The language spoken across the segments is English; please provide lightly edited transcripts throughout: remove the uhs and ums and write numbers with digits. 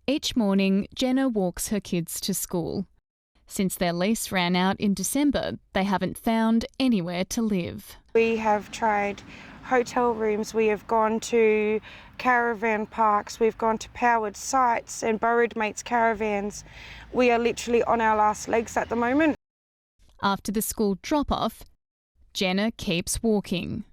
Each morning, Jenna walks her kids to school. Since their lease ran out in December, they haven't found anywhere to live. We have tried hotel rooms, we have gone to caravan parks, we've gone to powered sites and borrowed mates' caravans. We are literally on our last legs at the moment. After the school drop-off, Jenna keeps walking.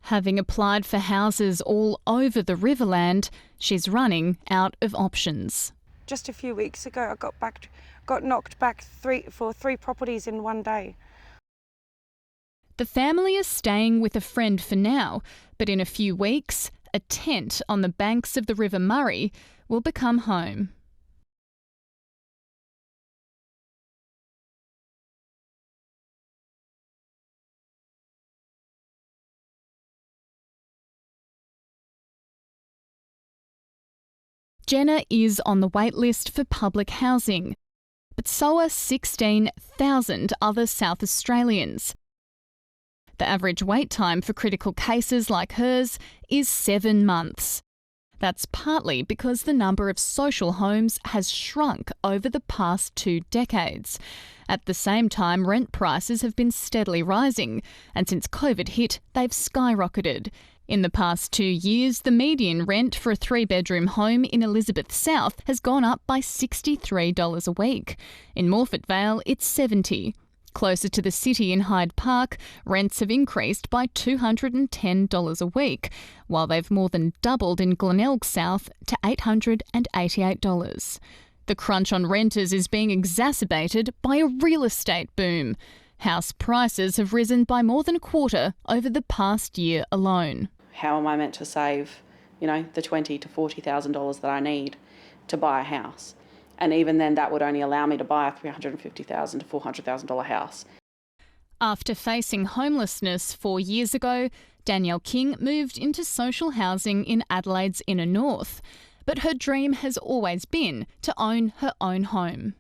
Having applied for houses all over the Riverland, she's running out of options. Just a few weeks ago, I got knocked back for three properties in one day. The family is staying with a friend for now, but in a few weeks, a tent on the banks of the River Murray will become home. Jenna is on the wait list for public housing, but so are 16,000 other South Australians. The average wait time for critical cases like hers is 7 months. That's partly because the number of social homes has shrunk over the past 2 decades. At the same time, rent prices have been steadily rising, and since COVID hit, they've skyrocketed. In the past 2 years, the median rent for a 3-bedroom home in Elizabeth South has gone up by $63 a week. In Morphett Vale, it's $70. Closer to the city in Hyde Park, rents have increased by $210 a week, while they've more than doubled in Glenelg South to $888. The crunch on renters is being exacerbated by a real estate boom. House prices have risen by more than a quarter over the past year alone. How am I meant to save, the $20,000 to $40,000 that I need to buy a house? And even then, that would only allow me to buy a $350,000 to $400,000 house. After facing homelessness 4 years ago, Danielle King moved into social housing in Adelaide's inner north. But her dream has always been to own her own home.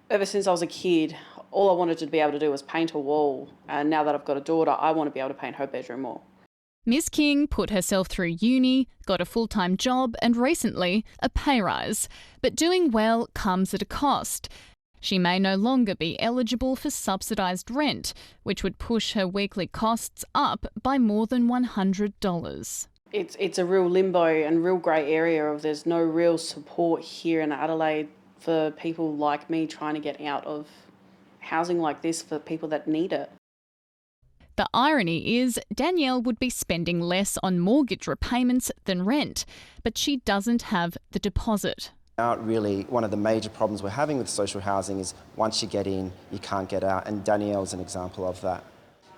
Ever since I was a kid, all I wanted to be able to do was paint a wall. And now that I've got a daughter, I want to be able to paint her bedroom wall. Ms King put herself through uni, got a full-time job and recently a pay rise. But doing well comes at a cost. She may no longer be eligible for subsidised rent, which would push her weekly costs up by more than $100. It's a real limbo and real grey area of there's no real support here in Adelaide for people like me trying to get out of housing like this for people that need it. The irony is Danielle would be spending less on mortgage repayments than rent, but she doesn't have the deposit. Really, one of the major problems we're having with social housing is once you get in, you can't get out, and Danielle's an example of that.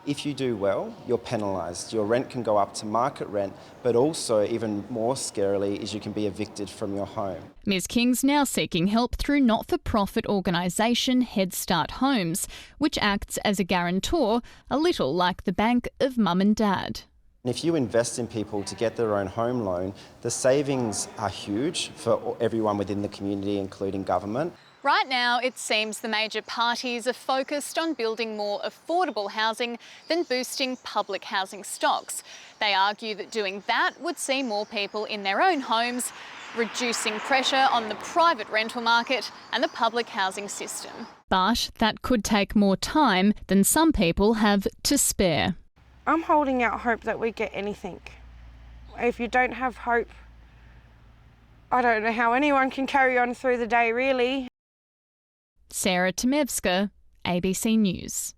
If you do well, you're penalised. Your rent can go up to market rent, but also, even more scarily, is you can be evicted from your home. Ms King's now seeking help through not-for-profit organisation Head Start Homes, which acts as a guarantor, a little like the bank of mum and dad. If you invest in people to get their own home loan, the savings are huge for everyone within the community, including government. Right now, it seems the major parties are focused on building more affordable housing than boosting public housing stocks. They argue that doing that would see more people in their own homes, reducing pressure on the private rental market and the public housing system. But that could take more time than some people have to spare. I'm holding out hope that we get anything. If you don't have hope, I don't know how anyone can carry on through the day, really. Sarah Tomevska, ABC News.